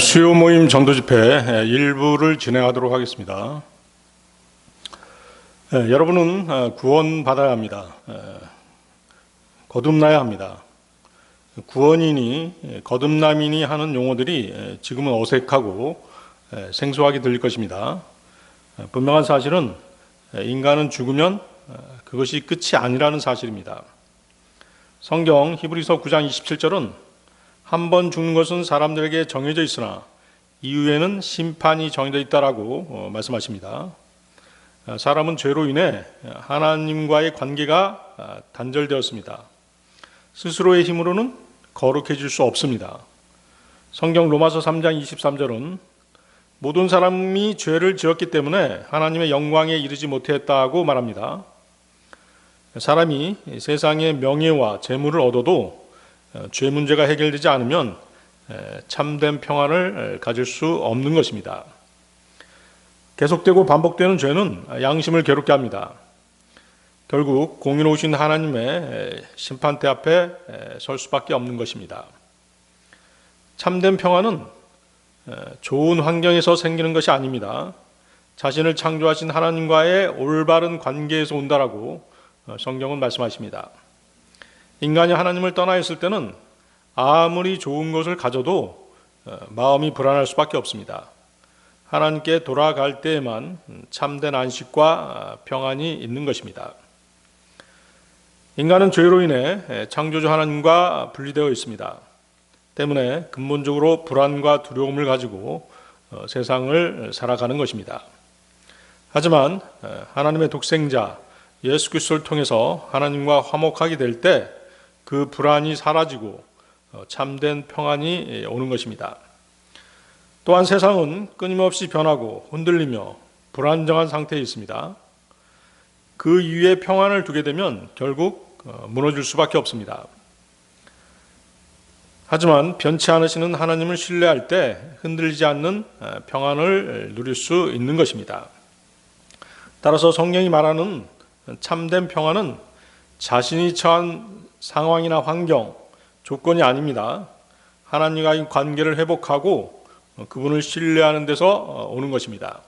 수요 모임 전도 집회 일부를 진행하도록 하겠습니다. 여러분은 구원받아야 합니다. 거듭나야 합니다. 구원이니 거듭남이니 하는 용어들이 지금은 어색하고 생소하게 들릴 것입니다. 분명한 사실은 인간은 죽으면 그것이 끝이 아니라는 사실입니다. 성경 히브리서 9장 27절은 한 번 죽는 것은 사람들에게 정해져 있으나 이후에는 심판이 정해져 있다라고 말씀하십니다. 사람은 죄로 인해 하나님과의 관계가 단절되었습니다. 스스로의 힘으로는 거룩해질 수 없습니다. 성경 로마서 3장 23절은 모든 사람이 죄를 지었기 때문에 하나님의 영광에 이르지 못했다고 말합니다. 사람이 세상의 명예와 재물을 얻어도 죄 문제가 해결되지 않으면 참된 평안을 가질 수 없는 것입니다. 계속되고 반복되는 죄는 양심을 괴롭게 합니다. 결국 공의로우신 하나님의 심판대 앞에 설 수밖에 없는 것입니다. 참된 평안은 좋은 환경에서 생기는 것이 아닙니다. 자신을 창조하신 하나님과의 올바른 관계에서 온다라고 성경은 말씀하십니다. 인간이 하나님을 떠나 있을 때는 아무리 좋은 것을 가져도 마음이 불안할 수밖에 없습니다. 하나님께 돌아갈 때에만 참된 안식과 평안이 있는 것입니다. 인간은 죄로 인해 창조주 하나님과 분리되어 있습니다. 때문에 근본적으로 불안과 두려움을 가지고 세상을 살아가는 것입니다. 하지만 하나님의 독생자 예수 그리스도를 통해서 하나님과 화목하게 될 때 그 불안이 사라지고 참된 평안이 오는 것입니다. 또한 세상은 끊임없이 변하고 흔들리며 불안정한 상태에 있습니다. 그 위에 평안을 두게 되면 결국 무너질 수밖에 없습니다. 하지만 변치 않으시는 하나님을 신뢰할 때 흔들리지 않는 평안을 누릴 수 있는 것입니다. 따라서 성경이 말하는 참된 평안은 자신이 처한 상황이나 환경, 조건이 아닙니다. 하나님과의 관계를 회복하고 그분을 신뢰하는 데서 오는 것입니다.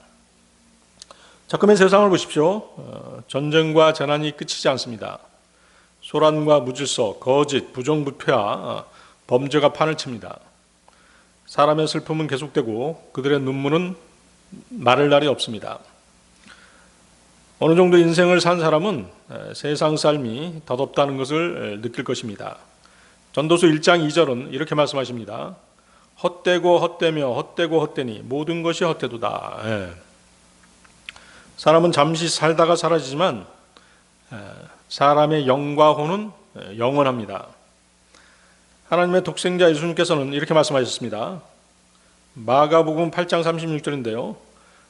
지금의 세상을 보십시오. 전쟁과 재난이 끝이지 않습니다. 소란과 무질서, 거짓, 부정부패와 범죄가 판을 칩니다. 사람의 슬픔은 계속되고 그들의 눈물은 마를 날이 없습니다. 어느 정도 인생을 산 사람은 세상 삶이 덧없다는 것을 느낄 것입니다. 전도서 1장 2절은 이렇게 말씀하십니다. 헛되고 헛되며 헛되고 헛되니 모든 것이 헛되도다. 사람은 잠시 살다가 사라지지만 사람의 영과 혼은 영원합니다. 하나님의 독생자 예수님께서는 이렇게 말씀하셨습니다. 마가복음 8장 36절인데요.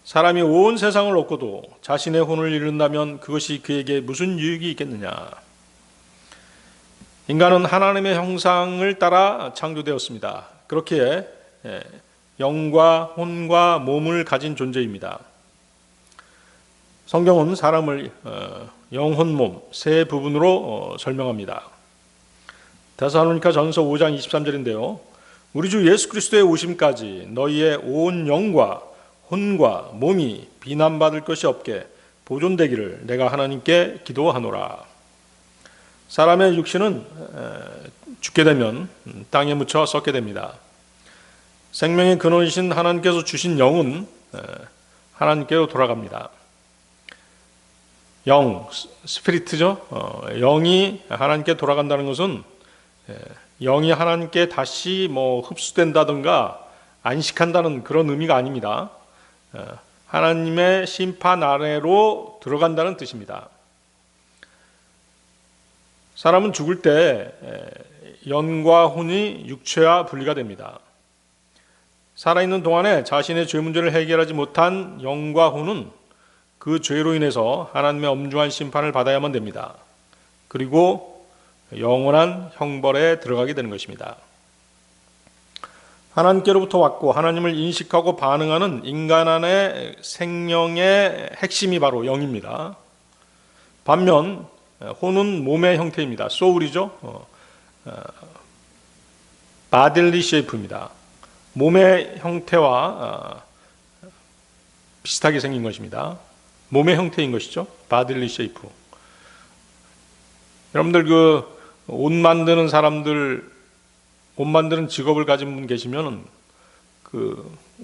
사람이 온 세상을 얻고도 자신의 혼을 잃는다면 그것이 그에게 무슨 유익이 있겠느냐. 인간은 하나님의 형상을 따라 창조되었습니다. 그렇기에 영과 혼과 몸을 가진 존재입니다. 성경은 사람을 영혼, 몸 세 부분으로 설명합니다. 데살로니가 전서 5장 23절인데요. 우리 주 예수 그리스도의 오심까지 너희의 온 영과 혼과 몸이 비난받을 것이 없게 보존되기를 내가 하나님께 기도하노라. 사람의 육신은 죽게 되면 땅에 묻혀 썩게 됩니다. 생명의 근원이신 하나님께서 주신 영은 하나님께로 돌아갑니다. 영, 스피리트죠. 영이 하나님께 돌아간다는 것은 영이 하나님께 다시 흡수된다든가 안식한다는 그런 의미가 아닙니다. 하나님의 심판 아래로 들어간다는 뜻입니다. 사람은 죽을 때 영과 혼이 육체와 분리가 됩니다. 살아있는 동안에 자신의 죄 문제를 해결하지 못한 영과 혼은 그 죄로 인해서 하나님의 엄중한 심판을 받아야만 됩니다. 그리고 영원한 형벌에 들어가게 되는 것입니다. 하나님께로부터 왔고 하나님을 인식하고 반응하는 인간 안의 생명의 핵심이 바로 영입니다. 반면 혼은 몸의 형태입니다. 소울이죠. 바딜리 쉐이프입니다. 몸의 형태와 비슷하게 생긴 것입니다. 몸의 형태인 것이죠. 바딜리 쉐이프. 여러분들 옷 만드는 사람들, 옷 만드는 직업을 가진 분 계시면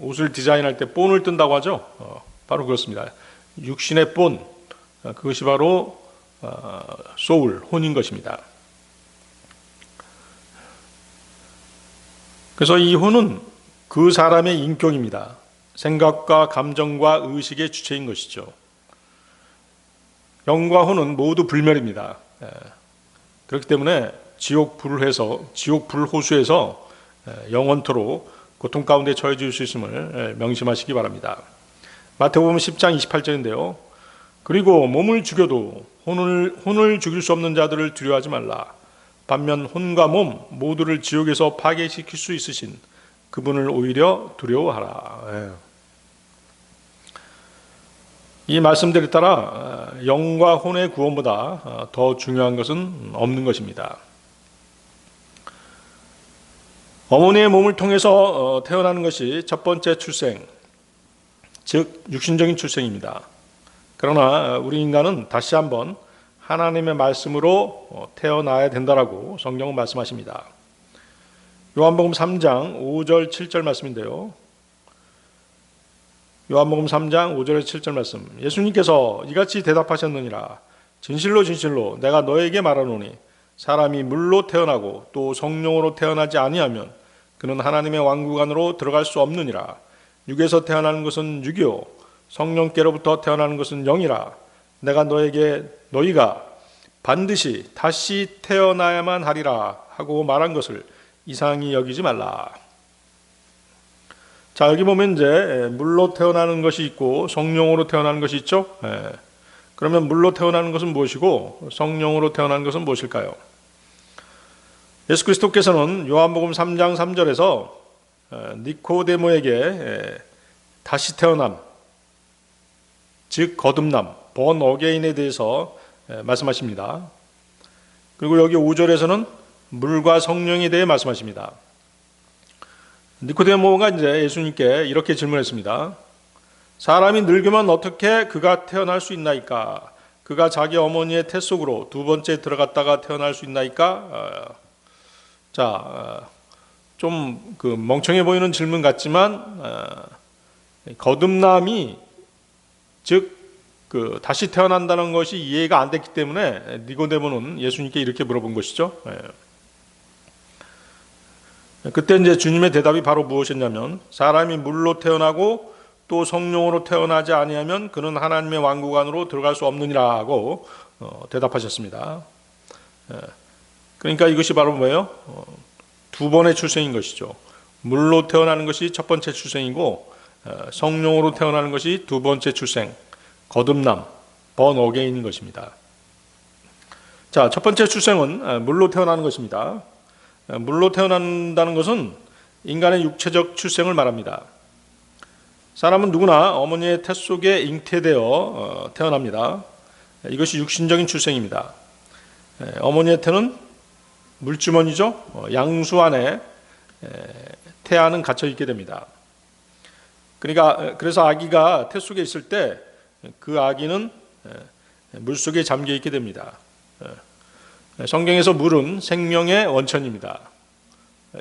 옷을 디자인할 때 본을 뜬다고 하죠. 바로 그렇습니다. 육신의 본, 그것이 바로 소울, 혼인 것입니다. 그래서 이 혼은 그 사람의 인격입니다. 생각과 감정과 의식의 주체인 것이죠. 영과 혼은 모두 불멸입니다. 그렇기 때문에 지옥 불호수에서 영원토록 고통 가운데 처해질 수 있음을 명심하시기 바랍니다. 마태복음 10장 28절인데요. 그리고 몸을 죽여도 혼을 죽일 수 없는 자들을 두려워하지 말라. 반면 혼과 몸 모두를 지옥에서 파괴시킬 수 있으신 그분을 오히려 두려워하라. 이 말씀들에 따라 영과 혼의 구원보다 더 중요한 것은 없는 것입니다. 어머니의 몸을 통해서 태어나는 것이 첫 번째 출생, 즉 육신적인 출생입니다. 그러나 우리 인간은 다시 한번 하나님의 말씀으로 태어나야 된다라고 성경은 말씀하십니다. 요한복음 3장 5절 7절 말씀인데요. 요한복음 3장 5절에서 7절 말씀. 예수님께서 이같이 대답하셨느니라. 진실로 진실로 내가 너에게 말하노니 사람이 물로 태어나고 또 성령으로 태어나지 아니하면 그는 하나님의 왕국 안으로 들어갈 수 없느니라. 육에서 태어나는 것은 육이요 성령께로부터 태어나는 것은 영이라. 내가 너희가 반드시 다시 태어나야만 하리라 하고 말한 것을 이상히 여기지 말라. 자, 여기 보면 이제 물로 태어나는 것이 있고 성령으로 태어나는 것이 있죠. 그러면 물로 태어나는 것은 무엇이고 성령으로 태어나는 것은 무엇일까요? 예수 그리스도께서는 요한복음 3장 3절에서 니코데모에게 다시 태어남, 즉 거듭남, 본 어게인에 대해서 말씀하십니다. 그리고 여기 5절에서는 물과 성령에 대해 말씀하십니다. 니코데모가 이제 예수님께 이렇게 질문했습니다. 사람이 늙으면 어떻게 그가 태어날 수 있나이까? 그가 자기 어머니의 태 속으로 두 번째 들어갔다가 태어날 수 있나이까? 좀 멍청해 보이는 질문 같지만 거듭남이 즉 다시 태어난다는 것이 이해가 안 됐기 때문에 니고데모는 예수님께 이렇게 물어본 것이죠. 그때 이제 주님의 대답이 바로 무엇이었냐면 사람이 물로 태어나고 또 성령으로 태어나지 아니하면 그는 하나님의 왕국 안으로 들어갈 수 없느니라고 대답하셨습니다. 그러니까 이것이 바로 뭐예요? 두 번의 출생인 것이죠. 물로 태어나는 것이 첫 번째 출생이고 성령으로 태어나는 것이 두 번째 출생, 거듭남, 본 어게인인 것입니다. 자, 첫 번째 출생은 물로 태어나는 것입니다. 물로 태어난다는 것은 인간의 육체적 출생을 말합니다. 사람은 누구나 어머니의 태 속에 잉태되어 태어납니다. 이것이 육신적인 출생입니다. 어머니의 태는 물주머니죠. 양수 안에 태아는 갇혀 있게 됩니다. 그래서 아기가 태 속에 있을 때 그 아기는 물 속에 잠겨 있게 됩니다. 성경에서 물은 생명의 원천입니다.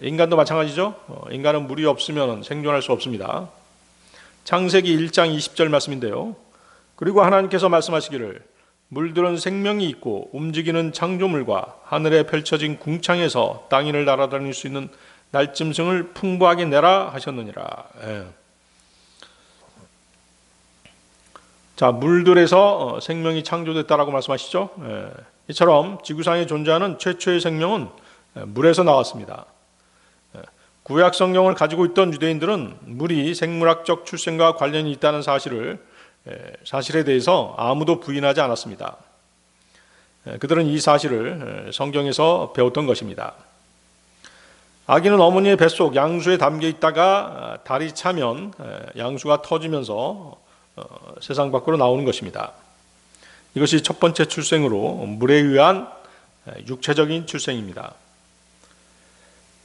인간도 마찬가지죠. 인간은 물이 없으면 생존할 수 없습니다. 창세기 1장 20절 말씀인데요. 그리고 하나님께서 말씀하시기를 물들은 생명이 있고 움직이는 창조물과 하늘에 펼쳐진 궁창에서 땅 위를 날아다닐 수 있는 날짐승을 풍부하게 내라 하셨느니라. 자, 물들에서 생명이 창조됐다라고 말씀하시죠. 이처럼 지구상에 존재하는 최초의 생명은 물에서 나왔습니다. 구약 성경을 가지고 있던 유대인들은 물이 생물학적 출생과 관련이 있다는 사실에 대해서 아무도 부인하지 않았습니다. 그들은 이 사실을 성경에서 배웠던 것입니다. 아기는 어머니의 뱃속 양수에 담겨 있다가 달이 차면 양수가 터지면서 세상 밖으로 나오는 것입니다. 이것이 첫 번째 출생으로 물에 의한 육체적인 출생입니다.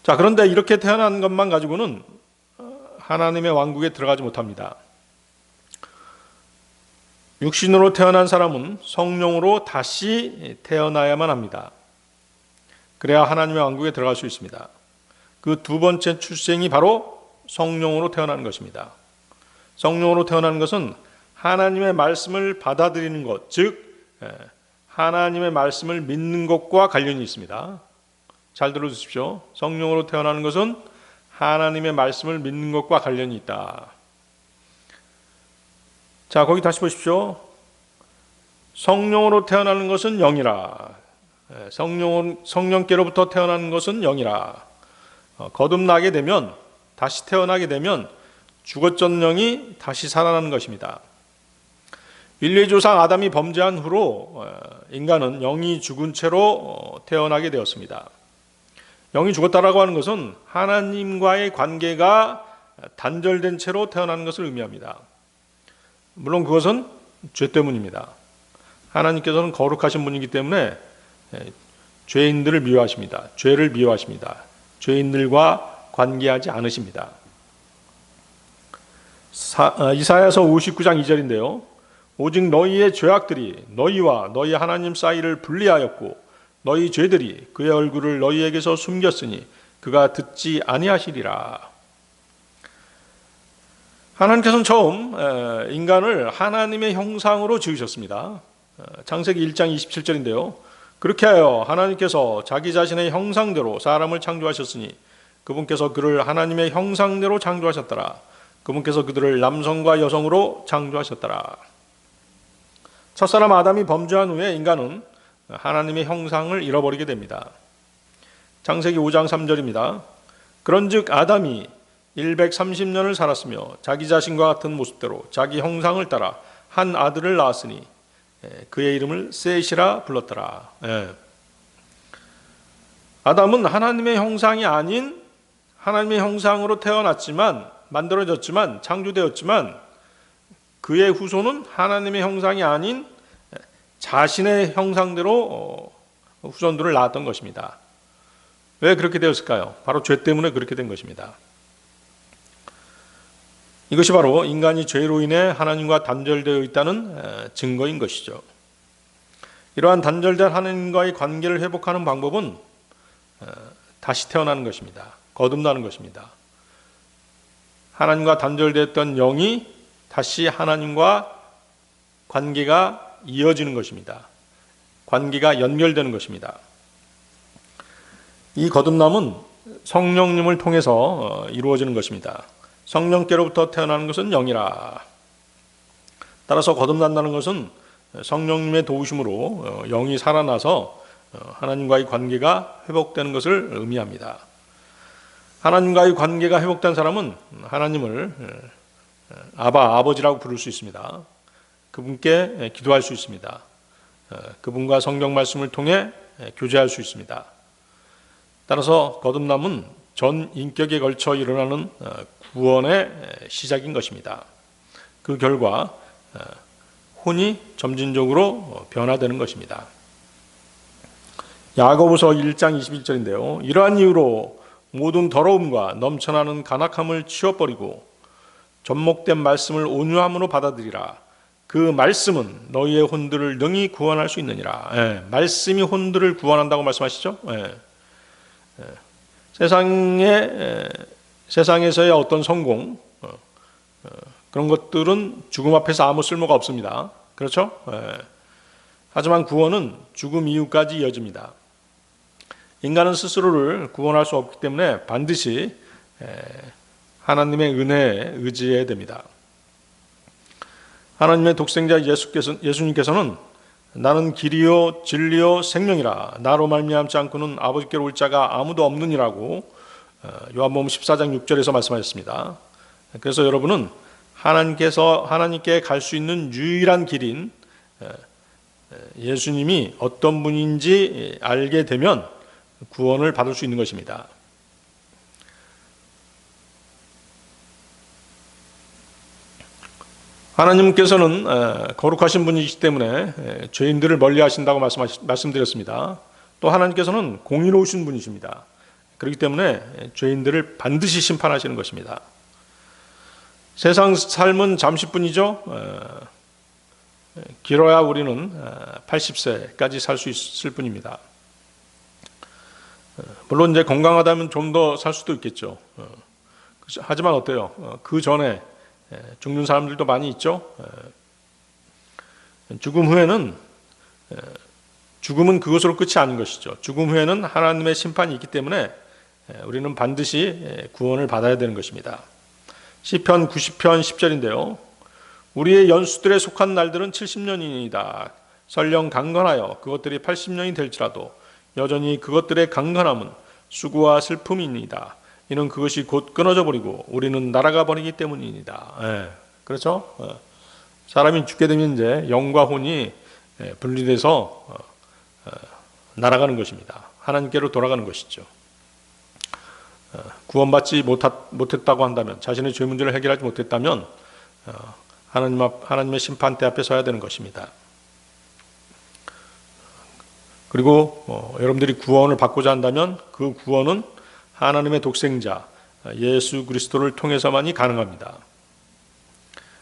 자, 그런데 이렇게 태어난 것만 가지고는 하나님의 왕국에 들어가지 못합니다. 육신으로 태어난 사람은 성령으로 다시 태어나야만 합니다. 그래야 하나님의 왕국에 들어갈 수 있습니다. 그 두 번째 출생이 바로 성령으로 태어나는 것입니다. 성령으로 태어나는 것은 하나님의 말씀을 받아들이는 것, 즉 하나님의 말씀을 믿는 것과 관련이 있습니다. 잘 들어주십시오. 성령으로 태어나는 것은 하나님의 말씀을 믿는 것과 관련이 있다. 자, 거기 다시 보십시오. 성령으로 태어나는 것은 영이라. 성령께로부터 태어나는 것은 영이라. 거듭나게 되면, 다시 태어나게 되면 죽었던 영이 다시 살아나는 것입니다. 인류의 조상 아담이 범죄한 후로 인간은 영이 죽은 채로 태어나게 되었습니다. 영이 죽었다라고 하는 것은 하나님과의 관계가 단절된 채로 태어나는 것을 의미합니다. 물론 그것은 죄 때문입니다. 하나님께서는 거룩하신 분이기 때문에 죄인들을 미워하십니다. 죄를 미워하십니다. 죄인들과 관계하지 않으십니다. 이사야서 59장 2절인데요. 오직 너희의 죄악들이 너희와 너희 하나님 사이를 분리하였고 너희 죄들이 그의 얼굴을 너희에게서 숨겼으니 그가 듣지 아니하시리라. 하나님께서는 처음 인간을 하나님의 형상으로 지으셨습니다. 창세기 1장 27절인데요. 그렇게 하여 하나님께서 자기 자신의 형상대로 사람을 창조하셨으니 그분께서 그를 하나님의 형상대로 창조하셨더라. 그분께서 그들을 남성과 여성으로 창조하셨더라. 첫사람 아담이 범죄한 후에 인간은 하나님의 형상을 잃어버리게 됩니다. 창세기 5장 3절입니다. 그런즉 아담이 130년을 살았으며 자기 자신과 같은 모습대로 자기 형상을 따라 한 아들을 낳았으니 그의 이름을 셋이라 불렀더라. 아담은 하나님의 형상이 아닌 하나님의 형상으로 태어났지만, 만들어졌지만, 창조되었지만 그의 후손은 하나님의 형상이 아닌 자신의 형상대로 후손들을 낳았던 것입니다. 왜 그렇게 되었을까요? 바로 죄 때문에 그렇게 된 것입니다. 이것이 바로 인간이 죄로 인해 하나님과 단절되어 있다는 증거인 것이죠. 이러한 단절된 하나님과의 관계를 회복하는 방법은 다시 태어나는 것입니다. 거듭나는 것입니다. 하나님과 단절되었던 영이 다시 하나님과 관계가 이어지는 것입니다. 관계가 연결되는 것입니다. 이 거듭남은 성령님을 통해서 이루어지는 것입니다. 성령께로부터 태어나는 것은 영이라. 따라서 거듭난다는 것은 성령님의 도우심으로 영이 살아나서 하나님과의 관계가 회복되는 것을 의미합니다. 하나님과의 관계가 회복된 사람은 하나님을 아버지라고 부를 수 있습니다. 그분께 기도할 수 있습니다. 그분과 성경 말씀을 통해 교제할 수 있습니다. 따라서 거듭남은 전 인격에 걸쳐 일어나는 구원의 시작인 것입니다. 그 결과 혼이 점진적으로 변화되는 것입니다. 야고보서 1장 21절인데요. 이러한 이유로 모든 더러움과 넘쳐나는 간악함을 치워버리고 접목된 말씀을 온유함으로 받아들이라. 그 말씀은 너희의 혼들을 능히 구원할 수 있느니라. 말씀이 혼들을 구원한다고 말씀하시죠. 세상에서의 어떤 성공, 그런 것들은 죽음 앞에서 아무 쓸모가 없습니다. 그렇죠? 하지만 구원은 죽음 이후까지 이어집니다. 인간은 스스로를 구원할 수 없기 때문에 반드시 하나님의 은혜에 의지해야 됩니다. 하나님의 독생자 예수님께서는 나는 길이요 진리요 생명이라 나로 말미암지 않고는 아버지께로 올 자가 아무도 없느니라고 요한복음 14장 6절에서 말씀하셨습니다. 그래서 여러분은 하나님께 갈 수 있는 유일한 길인 예수님이 어떤 분인지 알게 되면 구원을 받을 수 있는 것입니다. 하나님께서는 거룩하신 분이시기 때문에 죄인들을 멀리하신다고 말씀드렸습니다. 또 하나님께서는 공의로우신 분이십니다. 그렇기 때문에 죄인들을 반드시 심판하시는 것입니다. 세상 삶은 잠시뿐이죠. 길어야 우리는 80세까지 살 수 있을 뿐입니다. 물론 이제 건강하다면 좀 더 살 수도 있겠죠. 하지만 어때요? 그 전에 죽는 사람들도 많이 있죠. 죽음 후에는 죽음은 그것으로 끝이 아닌 것이죠. 죽음 후에는 하나님의 심판이 있기 때문에 우리는 반드시 구원을 받아야 되는 것입니다. 시편 90편 10절인데요. 우리의 연수들에 속한 날들은 70년이니이다. 설령 강건하여 그것들이 80년이 될지라도 여전히 그것들의 강건함은 수고와 슬픔이니이다. 이는 그것이 곧 끊어져 버리고 우리는 날아가 버리기 때문이니다. 그렇죠? 사람이 죽게 되면 이제 영과 혼이 분리돼서 날아가는 것입니다. 하나님께로 돌아가는 것이죠. 구원받지 못했다고 한다면, 자신의 죄 문제를 해결하지 못했다면 하나님의 심판대 앞에 서야 되는 것입니다. 그리고 여러분들이 구원을 받고자 한다면 그 구원은 하나님의 독생자 예수 그리스도를 통해서만이 가능합니다.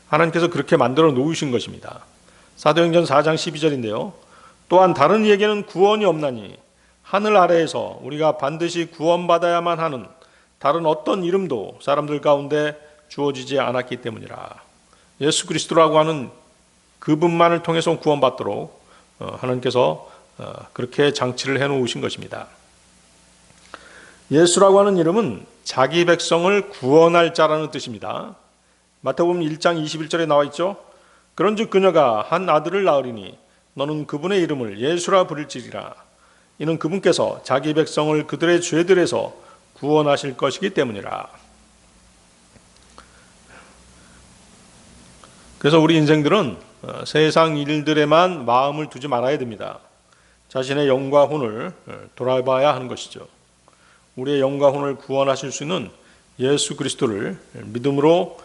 하나님께서 그렇게 만들어 놓으신 것입니다. 사도행전 4장 12절인데요. 또한 다른 이에게는 구원이 없나니 하늘 아래에서 우리가 반드시 구원받아야만 하는 다른 어떤 이름도 사람들 가운데 주어지지 않았기 때문이라. 예수 그리스도라고 하는 그분만을 통해서 구원받도록 하나님께서 그렇게 장치를 해놓으신 것입니다. 예수라고 하는 이름은 자기 백성을 구원할 자라는 뜻입니다. 마태복음 1장 21절에 나와 있죠. 그런즉 그녀가 한 아들을 낳으리니 너는 그분의 이름을 예수라 부를지리라. 이는 그분께서 자기 백성을 그들의 죄들에서 구원하실 것이기 때문이라. 그래서 우리 인생들은 세상 일들에만 마음을 두지 말아야 됩니다. 자신의 영과 혼을 돌아봐야 하는 것이죠. 우리의 영과 혼을 구원하실 수 있는 예수 그리스도를 믿음으로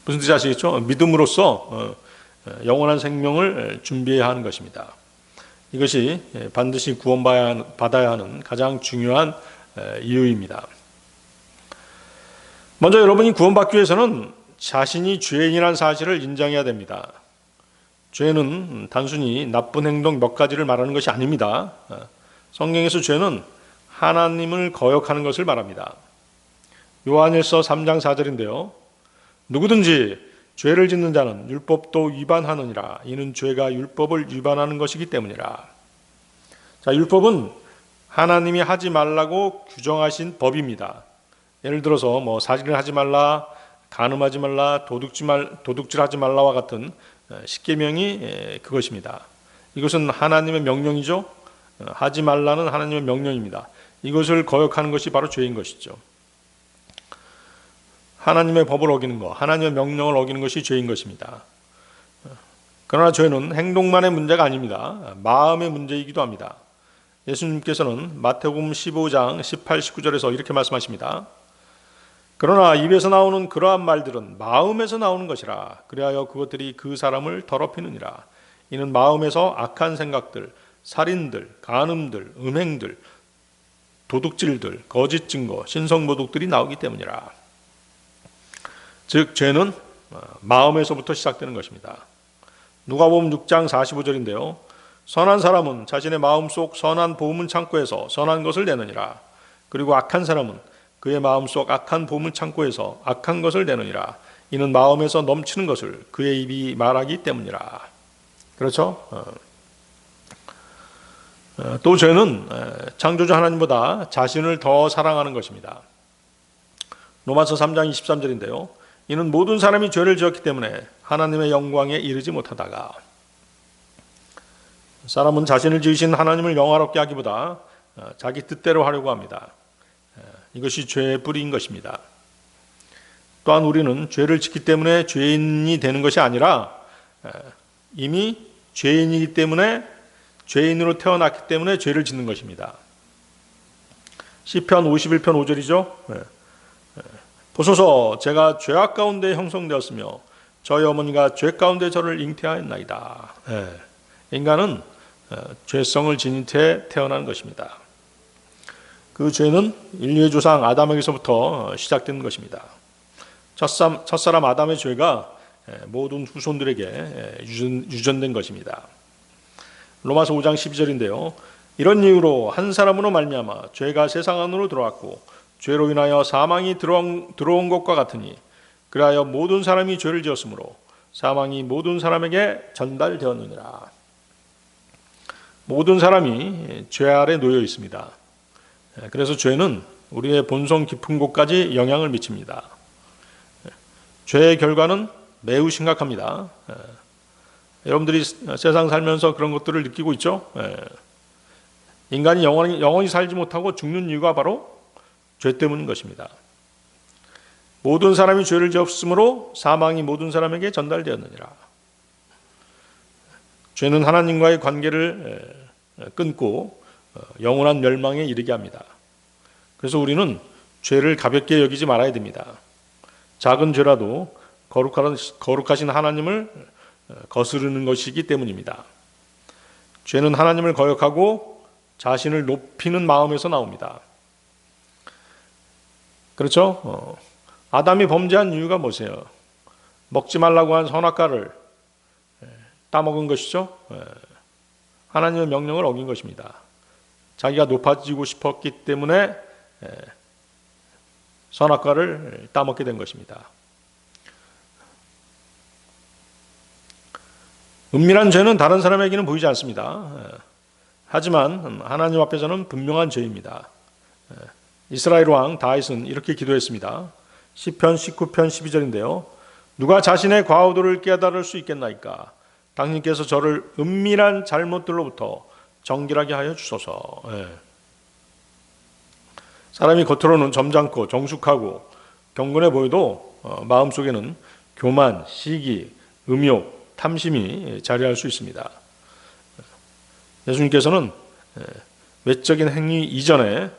무슨 뜻이 아시겠죠? 믿음으로써 영원한 생명을 준비해야 하는 것입니다. 이것이 반드시 구원받아야 하는 가장 중요한 이유입니다. 먼저 여러분이 구원받기 위해서는 자신이 죄인이라는 사실을 인정해야 됩니다. 죄는 단순히 나쁜 행동 몇 가지를 말하는 것이 아닙니다. 성경에서 죄는 하나님을 거역하는 것을 말합니다. 요한일서 3장 4절인데요. 누구든지 죄를 짓는 자는 율법도 위반하느니라. 이는 죄가 율법을 위반하는 것이기 때문이라. 자, 율법은 하나님이 하지 말라고 규정하신 법입니다. 예를 들어서 사진을 하지 말라, 간음하지 말라, 도둑질하지 말라와 같은 십계명이 그것입니다. 이것은 하나님의 명령이죠. 하지 말라는 하나님의 명령입니다. 이것을 거역하는 것이 바로 죄인 것이죠. 하나님의 법을 어기는 것, 하나님의 명령을 어기는 것이 죄인 것입니다. 그러나 죄는 행동만의 문제가 아닙니다. 마음의 문제이기도 합니다. 예수님께서는 마태복음 15장 18, 19절에서 이렇게 말씀하십니다. 그러나 입에서 나오는 그러한 말들은 마음에서 나오는 것이라. 그리하여 그것들이 그 사람을 더럽히느니라. 이는 마음에서 악한 생각들, 살인들, 간음들, 음행들, 도둑질들, 거짓 증거, 신성모독들이 나오기 때문이라. 즉 죄는 마음에서부터 시작되는 것입니다. 누가복음 6장 45절인데요. 선한 사람은 자신의 마음속 선한 보물 창고에서 선한 것을 내느니라. 그리고 악한 사람은 그의 마음속 악한 보물 창고에서 악한 것을 내느니라. 이는 마음에서 넘치는 것을 그의 입이 말하기 때문이라. 그렇죠? 또 죄는 창조주 하나님보다 자신을 더 사랑하는 것입니다. 로마서 3장 23절인데요. 이는 모든 사람이 죄를 지었기 때문에 하나님의 영광에 이르지 못하다가. 사람은 자신을 지으신 하나님을 영화롭게 하기보다 자기 뜻대로 하려고 합니다. 이것이 죄의 뿌리인 것입니다. 또한 우리는 죄를 짓기 때문에 죄인이 되는 것이 아니라 이미 죄인이기 때문에 죄인으로 태어났기 때문에 죄를 짓는 것입니다. 시편 51편 5절이죠. 보소서 제가 죄악 가운데 형성되었으며 저희 어머니가 죄 가운데 저를 잉태하였나이다. 인간은 죄성을 지닌 채 태어난 것입니다. 그 죄는 인류의 조상 아담에게서부터 시작된 것입니다. 첫사람 아담의 죄가 모든 후손들에게 유전된 것입니다. 로마서 5장 12절인데요. 이런 이유로 한 사람으로 말미암아 죄가 세상 안으로 들어왔고 죄로 인하여 사망이 들어온 것과 같으니 그리하여 모든 사람이 죄를 지었으므로 사망이 모든 사람에게 전달되었느니라. 모든 사람이 죄 아래 놓여 있습니다. 그래서 죄는 우리의 본성 깊은 곳까지 영향을 미칩니다. 죄의 결과는 매우 심각합니다. 여러분들이 세상 살면서 그런 것들을 느끼고 있죠? 인간이 영원히 살지 못하고 죽는 이유가 바로 죄 때문인 것입니다. 모든 사람이 죄를 지었으므로 사망이 모든 사람에게 전달되었느니라. 죄는 하나님과의 관계를 끊고 영원한 멸망에 이르게 합니다. 그래서 우리는 죄를 가볍게 여기지 말아야 됩니다. 작은 죄라도 거룩하신 하나님을 거스르는 것이기 때문입니다. 죄는 하나님을 거역하고 자신을 높이는 마음에서 나옵니다. 그렇죠? 아담이 범죄한 이유가 뭐세요? 먹지 말라고 한 선악과를 따먹은 것이죠. 하나님의 명령을 어긴 것입니다. 자기가 높아지고 싶었기 때문에 선악과를 따먹게 된 것입니다. 은밀한 죄는 다른 사람에게는 보이지 않습니다. 하지만 하나님 앞에서는 분명한 죄입니다. 이스라엘 왕 다윗은 이렇게 기도했습니다. 시편 19편 12절인데요. 누가 자신의 과오들을 깨달을 수 있겠나이까? 당신께서 저를 은밀한 잘못들로부터 정결하게 하여 주소서. 사람이 겉으로는 점잖고 정숙하고 경건해 보여도 마음속에는 교만, 시기, 음욕, 탐심이 자리할 수 있습니다. 예수님께서는 외적인 행위 이전에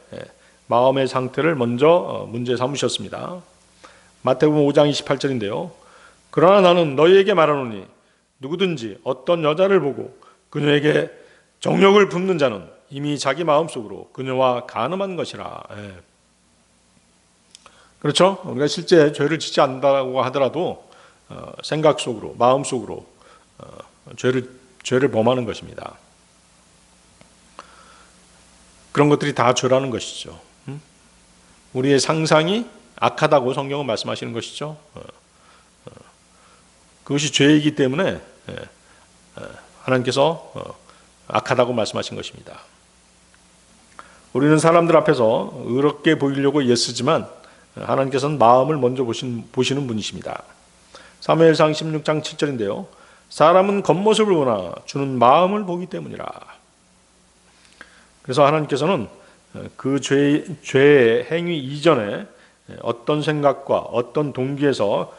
마음의 상태를 먼저 문제 삼으셨습니다. 마태복음 5장 28절인데요. 그러나 나는 너희에게 말하노니 누구든지 어떤 여자를 보고 그녀에게 정욕을 품는 자는 이미 자기 마음속으로 그녀와 간음한 것이라. 그렇죠? 우리가 실제 죄를 짓지 않는다고 하더라도 생각 속으로, 마음 속으로 죄를 범하는 것입니다. 그런 것들이 다 죄라는 것이죠. 우리의 상상이 악하다고 성경은 말씀하시는 것이죠. 그것이 죄이기 때문에 하나님께서 악하다고 말씀하신 것입니다. 우리는 사람들 앞에서 의롭게 보이려고 애쓰지만 하나님께서는 마음을 먼저 보시는 분이십니다. 사무엘상 16장 7절인데요. 사람은 겉모습을 보나 주는 마음을 보기 때문이라. 그래서 하나님께서는 그 죄의 행위 이전에 어떤 생각과 어떤 동기에서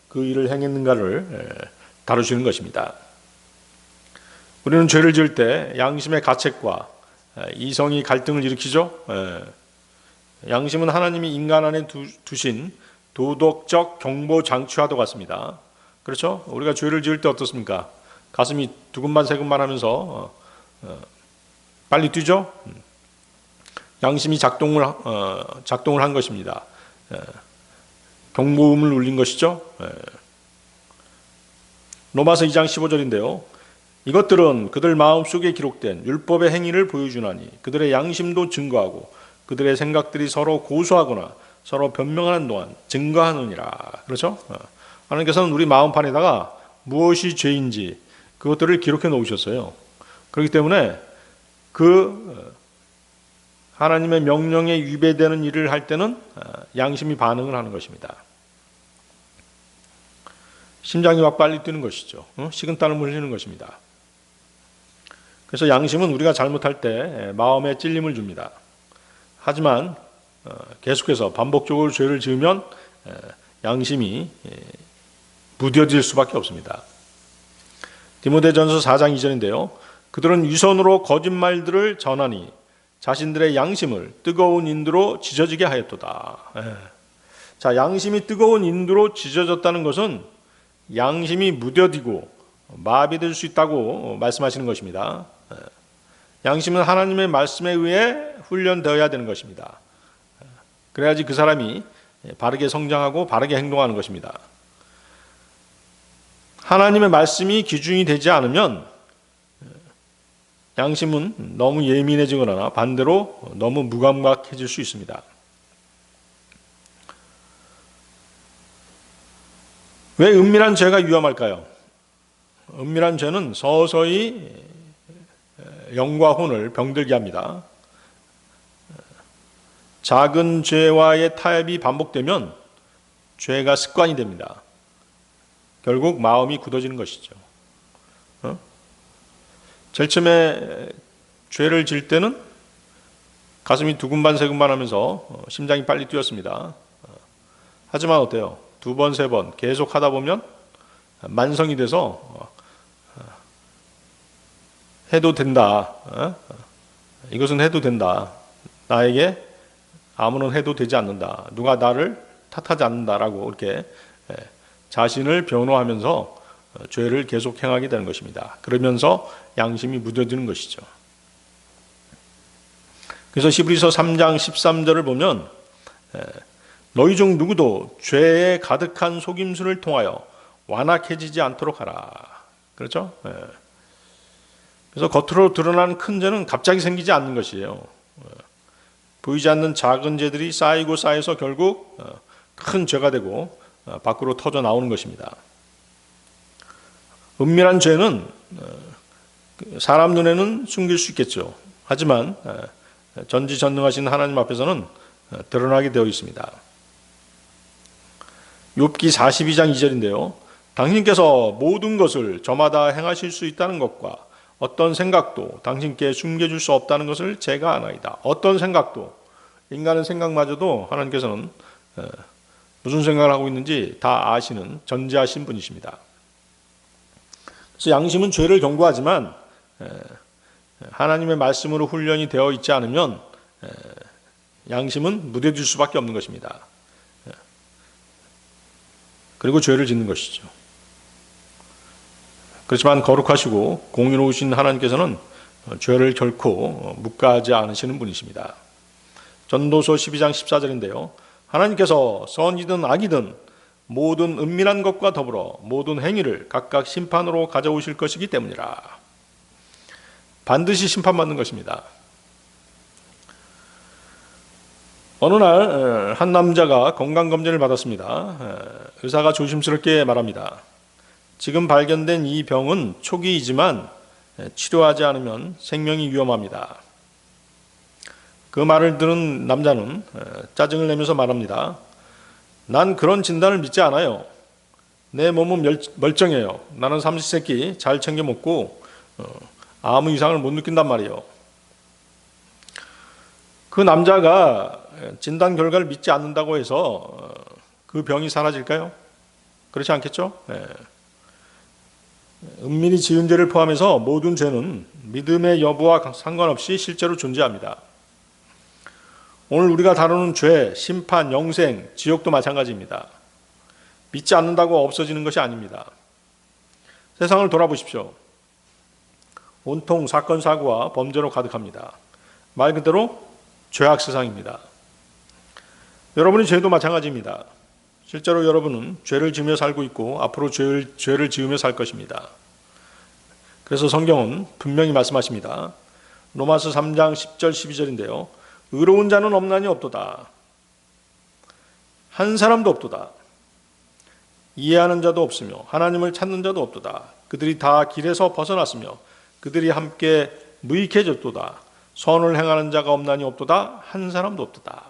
그 일을 행했는가를 다루시는 것입니다. 우리는 죄를 지을 때 양심의 가책과 이성이 갈등을 일으키죠. 양심은 하나님이 인간 안에 두신 도덕적 경보 장치와도 같습니다. 그렇죠? 우리가 죄를 지을 때 어떻습니까? 가슴이 두근만세근만 하면서 빨리 뛰죠? 양심이 작동을 한 것입니다. 경보음을 울린 것이죠. 로마서 2장 15절인데요. 이것들은 그들 마음속에 기록된 율법의 행위를 보여주나니 그들의 양심도 증거하고 그들의 생각들이 서로 고소하거나 서로 변명하는 동안 증거하느니라. 그렇죠? 하나님께서는 우리 마음판에다가 무엇이 죄인지 그것들을 기록해 놓으셨어요. 그렇기 때문에 그 하나님의 명령에 위배되는 일을 할 때는 양심이 반응을 하는 것입니다. 심장이 막 빨리 뛰는 것이죠. 식은땀을 흘리는 것입니다. 그래서 양심은 우리가 잘못할 때 마음에 찔림을 줍니다. 하지만 계속해서 반복적으로 죄를 지으면 양심이 무뎌질 수밖에 없습니다. 디모데전서 4장 2절인데요. 그들은 위선으로 거짓말들을 전하니 자신들의 양심을 뜨거운 인두로 지져지게 하였도다. 자, 양심이 뜨거운 인두로 지져졌다는 것은 양심이 무뎌지고 마비될 수 있다고 말씀하시는 것입니다. 양심은 하나님의 말씀에 의해 훈련되어야 되는 것입니다. 그래야지 그 사람이 바르게 성장하고 바르게 행동하는 것입니다. 하나님의 말씀이 기준이 되지 않으면 양심은 너무 예민해지거나 반대로 너무 무감각해질 수 있습니다. 왜 은밀한 죄가 위험할까요? 은밀한 죄는 서서히 영과 혼을 병들게 합니다. 작은 죄와의 타협이 반복되면 죄가 습관이 됩니다. 결국 마음이 굳어지는 것이죠. 제일 처음에 죄를 질 때는 가슴이 두근반 세근반 하면서 심장이 빨리 뛰었습니다. 하지만 어때요? 두 번, 세 번 계속 하다 보면 만성이 돼서 해도 된다. 이것은 해도 된다. 나에게 아무런 해도 되지 않는다. 누가 나를 탓하지 않는다라고 이렇게 자신을 변호하면서 죄를 계속 행하게 되는 것입니다. 그러면서 양심이 무뎌지는 것이죠. 그래서 히브리서 3장 13절을 보면 너희 중 누구도 죄에 가득한 속임수를 통하여 완악해지지 않도록 하라. 그렇죠? 그래서 겉으로 드러나는 큰 죄는 갑자기 생기지 않는 것이에요. 보이지 않는 작은 죄들이 쌓이고 쌓여서 결국 큰 죄가 되고 밖으로 터져 나오는 것입니다. 은밀한 죄는 사람 눈에는 숨길 수 있겠죠. 하지만 전지전능하신 하나님 앞에서는 드러나게 되어 있습니다. 욥기 42장 2절인데요. 당신께서 모든 것을 저마다 행하실 수 있다는 것과 어떤 생각도 당신께 숨겨줄 수 없다는 것을 제가 아나이다. 어떤 생각도, 인간의 생각마저도 하나님께서는 무슨 생각을 하고 있는지 다 아시는 전지하신 분이십니다. 그래서 양심은 죄를 경고하지만 하나님의 말씀으로 훈련이 되어 있지 않으면 양심은 무뎌질 수밖에 없는 것입니다. 그리고 죄를 짓는 것이죠. 그렇지만 거룩하시고 공의로우신 하나님께서는 죄를 결코 묵과하지 않으시는 분이십니다. 전도서 12장 14절인데요. 하나님께서 선이든 악이든 모든 은밀한 것과 더불어 모든 행위를 각각 심판으로 가져오실 것이기 때문이라. 반드시 심판받는 것입니다. 어느 날 한 남자가 건강검진을 받았습니다. 의사가 조심스럽게 말합니다. 지금 발견된 이 병은 초기이지만 치료하지 않으면 생명이 위험합니다. 그 말을 들은 남자는 짜증을 내면서 말합니다. 난 그런 진단을 믿지 않아요. 내 몸은 멀쩡해요. 나는 삼시세끼 잘 챙겨 먹고 아무 이상을 못 느낀단 말이에요. 그 남자가 진단 결과를 믿지 않는다고 해서 그 병이 사라질까요? 그렇지 않겠죠? 은밀히 지은 죄를 포함해서 모든 죄는 믿음의 여부와 상관없이 실제로 존재합니다. 오늘 우리가 다루는 죄, 심판, 영생, 지옥도 마찬가지입니다. 믿지 않는다고 없어지는 것이 아닙니다. 세상을 돌아보십시오. 온통 사건, 사고와 범죄로 가득합니다. 말 그대로 죄악 세상입니다. 여러분의 죄도 마찬가지입니다. 실제로 여러분은 죄를 지으며 살고 있고 앞으로 죄를 지으며 살 것입니다. 그래서 성경은 분명히 말씀하십니다. 로마서 3장 10절 12절인데요. 의로운 자는 없나니 없도다. 한 사람도 없도다. 이해하는 자도 없으며 하나님을 찾는 자도 없도다. 그들이 다 길에서 벗어났으며 그들이 함께 무익해졌도다. 선을 행하는 자가 없나니 없도다. 한 사람도 없도다.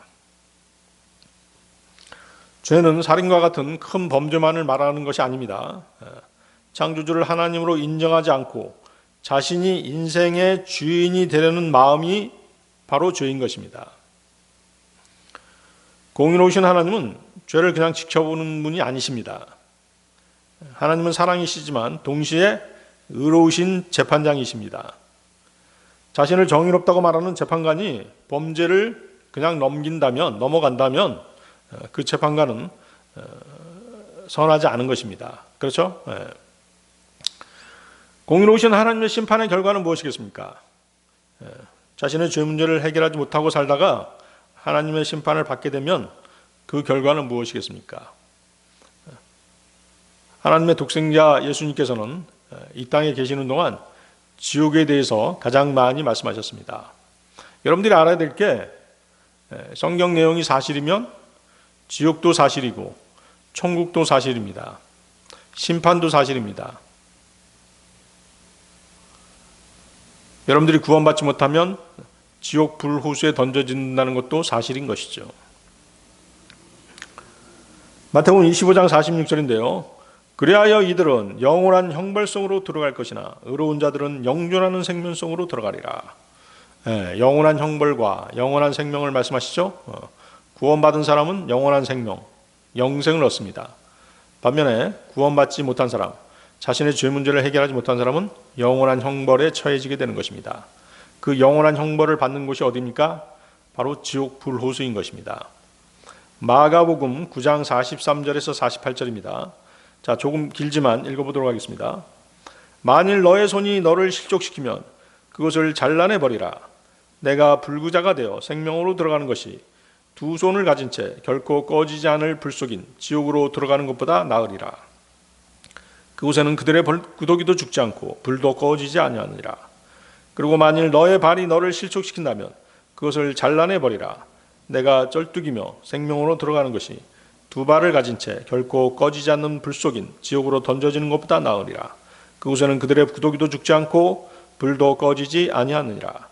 죄는 살인과 같은 큰 범죄만을 말하는 것이 아닙니다. 창조주를 하나님으로 인정하지 않고 자신이 인생의 주인이 되려는 마음이 바로 죄인 것입니다. 공의로우신 하나님은 죄를 그냥 지켜보는 분이 아니십니다. 하나님은 사랑이시지만 동시에 의로우신 재판장이십니다. 자신을 정의롭다고 말하는 재판관이 범죄를 그냥 넘어간다면 그 재판관은 선하지 않은 것입니다. 그렇죠? 공의로우신 하나님의 심판의 결과는 무엇이겠습니까? 자신의 죄 문제를 해결하지 못하고 살다가 하나님의 심판을 받게 되면 그 결과는 무엇이겠습니까? 하나님의 독생자 예수님께서는 이 땅에 계시는 동안 지옥에 대해서 가장 많이 말씀하셨습니다. 여러분들이 알아야 될 게 성경 내용이 사실이면 지옥도 사실이고 천국도 사실입니다. 심판도 사실입니다. 여러분들이 구원받지 못하면 지옥 불호수에 던져진다는 것도 사실인 것이죠. 마태복음 25장 46절인데요. 그리하여 이들은 영원한 형벌 속으로 들어갈 것이나 의로운 자들은 영존하는 생명 속으로 들어가리라. 영원한 형벌과 영원한 생명을 말씀하시죠. 구원받은 사람은 영원한 생명, 영생을 얻습니다. 반면에 구원받지 못한 사람, 자신의 죄 문제를 해결하지 못한 사람은 영원한 형벌에 처해지게 되는 것입니다. 그 영원한 형벌을 받는 곳이 어디입니까? 바로 지옥 불호수인 것입니다. 마가복음 9장 43절에서 48절입니다. 자, 조금 길지만 읽어보도록 하겠습니다. 만일 너의 손이 너를 실족시키면 그것을 잘라내버리라. 내가 불구자가 되어 생명으로 들어가는 것이 두 손을 가진 채 결코 꺼지지 않을 불 속인 지옥으로 들어가는 것보다 나으리라. 그곳에는 그들의 구더기도 죽지 않고 불도 꺼지지 아니하느니라. 그리고 만일 너의 발이 너를 실족시킨다면 그것을 잘라내버리라. 내가 쩔뚝이며 생명으로 들어가는 것이 두 발을 가진 채 결코 꺼지지 않는 불 속인 지옥으로 던져지는 것보다 나으리라. 그곳에는 그들의 구더기도 죽지 않고 불도 꺼지지 아니하느니라.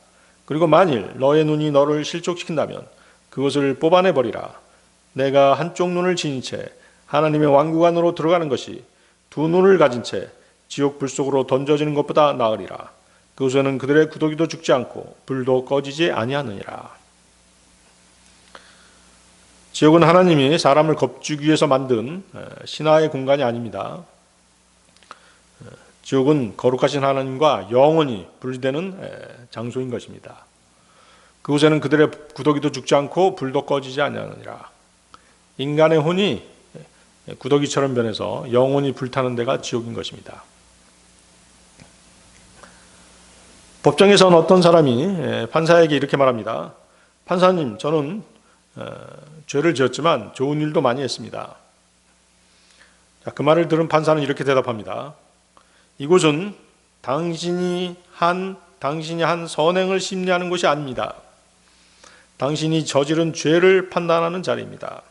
그리고 만일 너의 눈이 너를 실족시킨다면 그것을 뽑아내버리라. 내가 한쪽 눈을 지닌 채 하나님의 왕국 안으로 들어가는 것이 두 눈을 가진 채 지옥 불 속으로 던져지는 것보다 나으리라. 그곳에는 그들의 구더기도 죽지 않고 불도 꺼지지 아니하느니라. 지옥은 하나님이 사람을 겁주기 위해서 만든 신화의 공간이 아닙니다. 지옥은 거룩하신 하나님과 영원히 분리되는 장소인 것입니다. 그곳에는 그들의 구더기도 죽지 않고 불도 꺼지지 아니하느니라. 인간의 혼이 구더기처럼 변해서 영원히 불타는 데가 지옥인 것입니다. 법정에서는 어떤 사람이 판사에게 이렇게 말합니다. 판사님, 저는 죄를 지었지만 좋은 일도 많이 했습니다. 자, 그 말을 들은 판사는 이렇게 대답합니다. 이곳은 당신이 한 선행을 심리하는 곳이 아닙니다. 당신이 저지른 죄를 판단하는 자리입니다.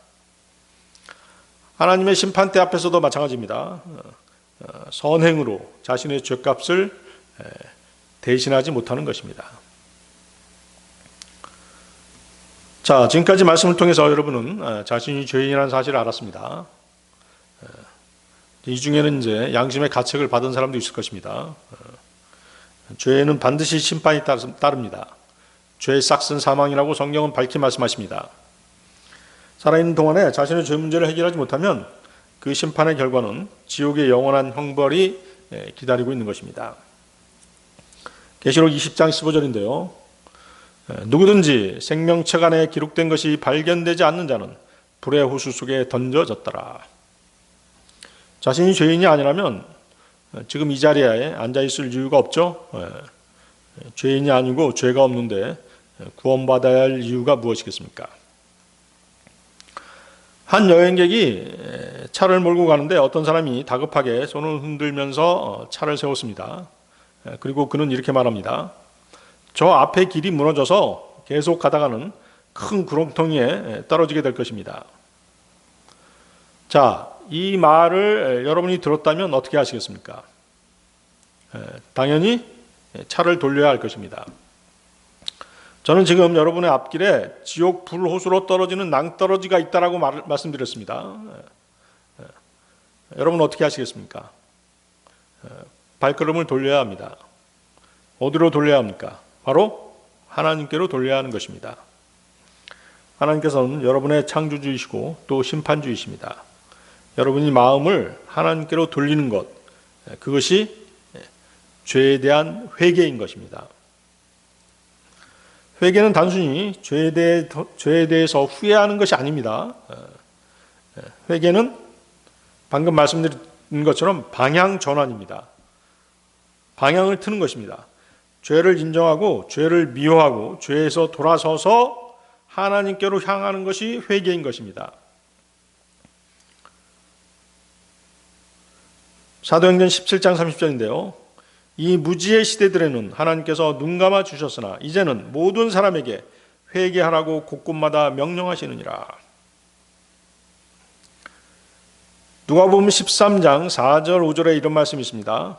하나님의 심판대 앞에서도 마찬가지입니다. 선행으로 자신의 죄값을 대신하지 못하는 것입니다. 자, 지금까지 말씀을 통해서 여러분은 자신이 죄인이라는 사실을 알았습니다. 이 중에는 이제 양심의 가책을 받은 사람도 있을 것입니다. 죄에는 반드시 심판이 따릅니다. 죄의 싹슨 사망이라고 성경은 밝히 말씀하십니다. 살아있는 동안에 자신의 죄 문제를 해결하지 못하면 그 심판의 결과는 지옥의 영원한 형벌이 기다리고 있는 것입니다. 계시록 20장 15절인데요. 누구든지 생명책 안에 기록된 것이 발견되지 않는 자는 불의 호수 속에 던져졌더라. 자신이 죄인이 아니라면 지금 이 자리에 앉아있을 이유가 없죠. 죄인이 아니고 죄가 없는데 구원받아야 할 이유가 무엇이겠습니까? 한 여행객이 차를 몰고 가는데 어떤 사람이 다급하게 손을 흔들면서 차를 세웠습니다. 그리고 그는 이렇게 말합니다. 저 앞에 길이 무너져서 계속 가다가는 큰 구렁텅이에 떨어지게 될 것입니다. 자, 이 말을 여러분이 들었다면 어떻게 하시겠습니까? 당연히 차를 돌려야 할 것입니다. 저는 지금 여러분의 앞길에 지옥 불호수로 떨어지는 낭떠러지가 있다라고 말씀드렸습니다. 여러분 어떻게 하시겠습니까? 발걸음을 돌려야 합니다. 어디로 돌려야 합니까? 바로 하나님께로 돌려야 하는 것입니다. 하나님께서는 여러분의 창조주이시고 또 심판주이십니다. 여러분이 마음을 하나님께로 돌리는 것, 그것이 죄에 대한 회개인 것입니다. 회개는 단순히 죄에 대해서 후회하는 것이 아닙니다. 회개는 방금 말씀드린 것처럼 방향 전환입니다. 방향을 트는 것입니다. 죄를 인정하고 죄를 미워하고 죄에서 돌아서서 하나님께로 향하는 것이 회개인 것입니다. 사도행전 17장 30절인데요. 이 무지의 시대들에는 하나님께서 눈 감아 주셨으나 이제는 모든 사람에게 회개하라고 곳곳마다 명령하시느니라. 누가복음 13장 4절 5절에 이런 말씀이 있습니다.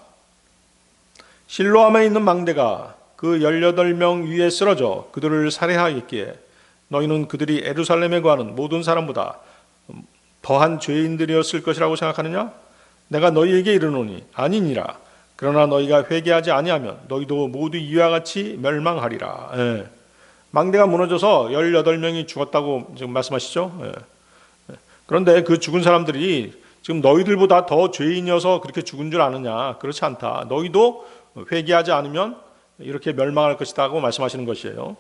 실로암에 있는 망대가 그 18명 위에 쓰러져 그들을 살해하였기에 너희는 그들이 예루살렘에 거하는 모든 사람보다 더한 죄인들이었을 것이라고 생각하느냐? 내가 너희에게 이르노니 아니니라. 그러나 너희가 회개하지 아니하면 너희도 모두 이와 같이 멸망하리라. 망대가 무너져서 18명이 죽었다고 지금 말씀하시죠? 그런데 그 죽은 사람들이 지금 너희들보다 더 죄인이어서 그렇게 죽은 줄 아느냐? 그렇지 않다. 너희도 회개하지 않으면 이렇게 멸망할 것이다고 말씀하시는 것이에요.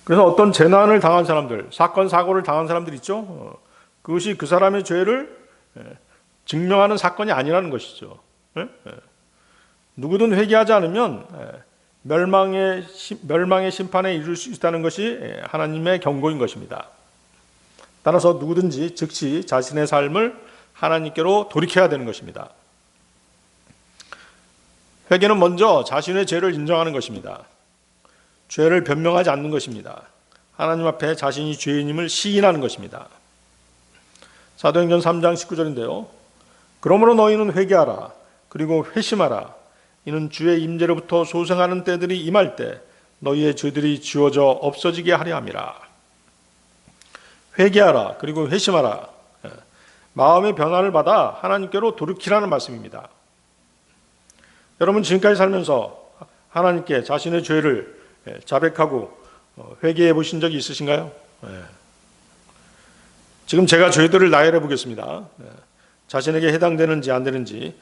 그래서 어떤 재난을 당한 사람들, 사건, 사고를 당한 사람들 있죠? 그것이 그 사람의 죄를 증명하는 사건이 아니라는 것이죠. 누구든 회개하지 않으면 멸망의 심판에 이를 수 있다는 것이 하나님의 경고인 것입니다. 따라서 누구든지 즉시 자신의 삶을 하나님께로 돌이켜야 되는 것입니다. 회개는 먼저 자신의 죄를 인정하는 것입니다. 죄를 변명하지 않는 것입니다. 하나님 앞에 자신이 죄인임을 시인하는 것입니다. 사도행전 3장 19절인데요. 그러므로 너희는 회개하라. 그리고 회심하라. 이는 주의 임재로부터 소생하는 때들이 임할 때 너희의 죄들이 지워져 없어지게 하려 함이라. 회개하라. 그리고 회심하라. 마음의 변화를 받아 하나님께로 돌이키라는 말씀입니다. 여러분 지금까지 살면서 하나님께 자신의 죄를 자백하고 회개해 보신 적이 있으신가요? 지금 제가 죄들을 나열해 보겠습니다. 자신에게 해당되는지 안 되는지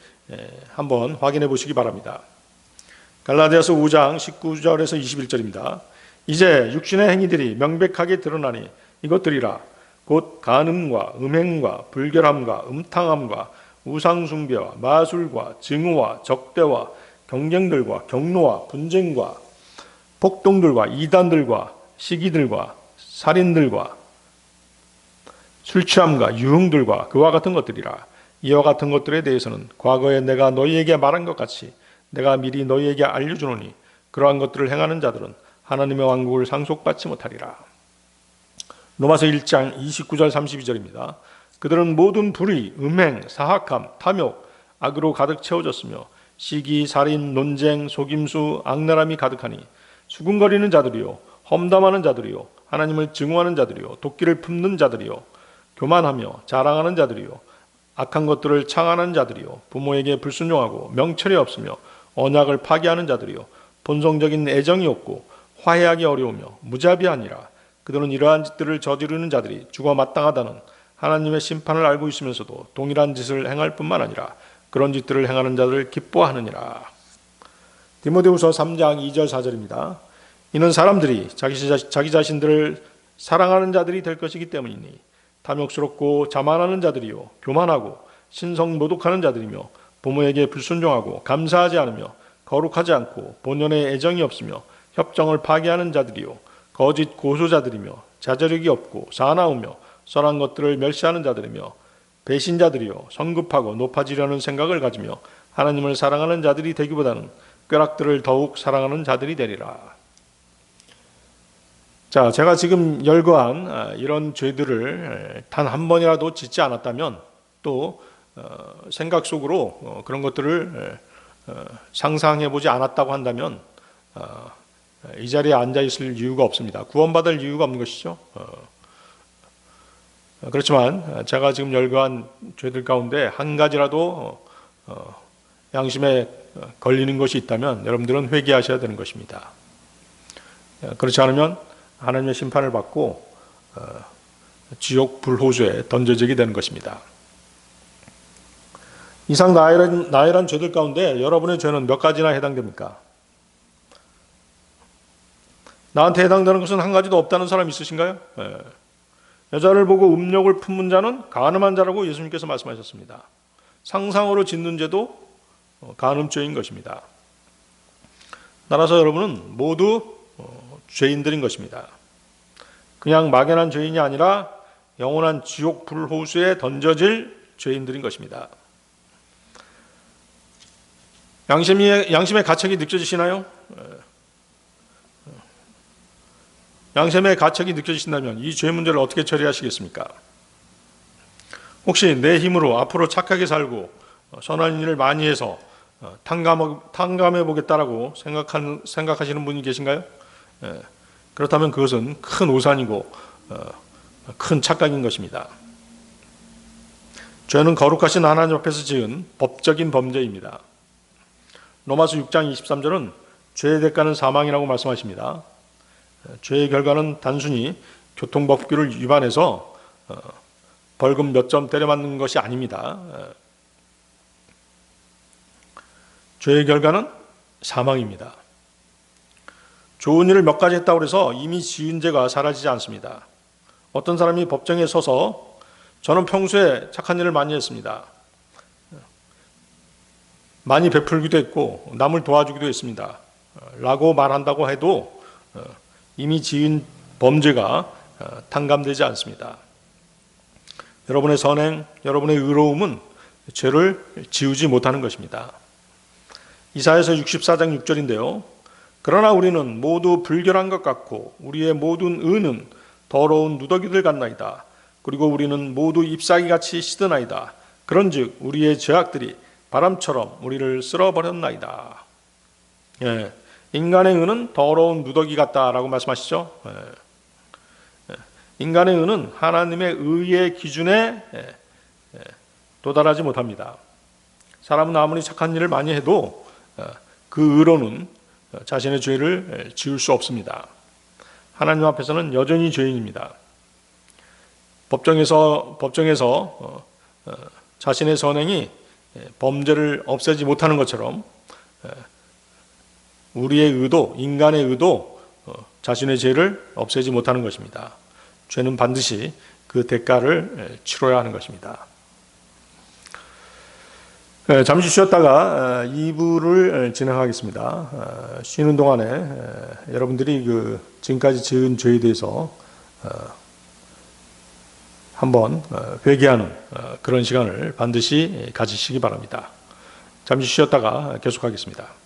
한번 확인해 보시기 바랍니다. 갈라디아서 5장 19절에서 21절입니다. 이제 육신의 행위들이 명백하게 드러나니 이것들이라 곧 간음과 음행과 불결함과 음탕함과 우상숭배와 마술과 증오와 적대와 경쟁들과 경노와 분쟁과 폭동들과 이단들과 시기들과 살인들과 술취함과 유흥들과 그와 같은 것들이라. 이와 같은 것들에 대해서는 과거에 내가 너희에게 말한 것 같이 내가 미리 너희에게 알려주노니 그러한 것들을 행하는 자들은 하나님의 왕국을 상속받지 못하리라. 로마서 1장 29절 32절입니다. 그들은 모든 불의, 음행, 사악함, 탐욕, 악으로 가득 채워졌으며 시기, 살인, 논쟁, 속임수, 악랄함이 가득하니 수군거리는 자들이요 험담하는 자들이요 하나님을 증오하는 자들이요 도끼를 품는 자들이요 교만하며 자랑하는 자들이요 악한 것들을 창안하는 자들이요 부모에게 불순종하고 명철이 없으며 언약을 파기하는 자들이요 본성적인 애정이 없고 화해하기 어려우며 무자비하니라. 그들은 이러한 짓들을 저지르는 자들이 죽어 마땅하다는 하나님의 심판을 알고 있으면서도 동일한 짓을 행할 뿐만 아니라 그런 짓들을 행하는 자들을 기뻐하느니라. 디모데후서 3장 2절 4절입니다. 이는 사람들이 자기 자신들을 사랑하는 자들이 될 것이기 때문이니 탐욕스럽고 자만하는 자들이요 교만하고 신성모독하는 자들이며 부모에게 불순종하고 감사하지 않으며 거룩하지 않고 본연의 애정이 없으며 협정을 파기하는 자들이요 거짓 고소자들이며 자제력이 없고 사나우며 선한 것들을 멸시하는 자들이며 배신자들이요 성급하고 높아지려는 생각을 가지며 하나님을 사랑하는 자들이 되기보다는 꾀락들을 더욱 사랑하는 자들이 되리라. 자, 제가 지금 열거한 이런 죄들을 단 한 번이라도 짓지 않았다면 또 생각 속으로 그런 것들을 상상해 보지 않았다고 한다면 이 자리에 앉아 있을 이유가 없습니다. 구원받을 이유가 없는 것이죠. 그렇지만 제가 지금 열거한 죄들 가운데 한 가지라도 양심에 걸리는 것이 있다면 여러분들은 회개하셔야 되는 것입니다. 그렇지 않으면 하나님의 심판을 받고 지옥 불호수에 던져지게 되는 것입니다. 이상 나열한 죄들 가운데 여러분의 죄는 몇 가지나 해당됩니까? 나한테 해당되는 것은 한 가지도 없다는 사람 있으신가요? 여자를 보고 음욕을 품은 자는 간음한 자라고 예수님께서 말씀하셨습니다. 상상으로 짓는 죄도 간음죄인 것입니다. 따라서 여러분은 모두 죄인들인 것입니다. 그냥 막연한 죄인이 아니라 영원한 지옥 불호수에 던져질 죄인들인 것입니다. 양심의 가책이 느껴지시나요? 양심의 가책이 느껴지신다면 이 죄 문제를 어떻게 처리하시겠습니까? 혹시 내 힘으로 앞으로 착하게 살고 선한 일을 많이 해서 탕감해 보겠다라고 생각하시는 분이 계신가요? 그렇다면 그것은 큰 오산이고 큰 착각인 것입니다. 죄는 거룩하신 하나님 앞에서 지은 법적인 범죄입니다. 로마서 6장 23절은 죄의 대가는 사망이라고 말씀하십니다. 죄의 결과는 단순히 교통법규를 위반해서 벌금 몇 점 때려맞는 것이 아닙니다. 죄의 결과는 사망입니다. 좋은 일을 몇 가지 했다고 해서 이미 지은 죄가 사라지지 않습니다. 어떤 사람이 법정에 서서 저는 평소에 착한 일을 많이 했습니다. 많이 베풀기도 했고 남을 도와주기도 했습니다. 라고 말한다고 해도 이미 지은 범죄가 탕감되지 않습니다. 여러분의 선행, 여러분의 의로움은 죄를 지우지 못하는 것입니다. 이사야서 64장 6절인데요. 그러나 우리는 모두 불결한 것 같고 우리의 모든 의는 더러운 누더기들 같나이다. 그리고 우리는 모두 잎사귀같이 시드나이다. 그런즉 우리의 죄악들이 바람처럼 우리를 쓸어버렸나이다. 예, 인간의 의는 더러운 누더기 같다라고 말씀하시죠. 인간의 의는 하나님의 의의 기준에 도달하지 못합니다. 사람은 아무리 착한 일을 많이 해도 그 의로는 자신의 죄를 지울 수 없습니다. 하나님 앞에서는 여전히 죄인입니다. 법정에서 자신의 선행이 범죄를 없애지 못하는 것처럼 우리의 의도, 인간의 의도 자신의 죄를 없애지 못하는 것입니다. 죄는 반드시 그 대가를 치러야 하는 것입니다. 잠시 쉬었다가 2부를 진행하겠습니다. 쉬는 동안에 여러분들이 지금까지 지은 죄에 대해서 한번 회개하는 그런 시간을 반드시 가지시기 바랍니다. 잠시 쉬었다가 계속하겠습니다.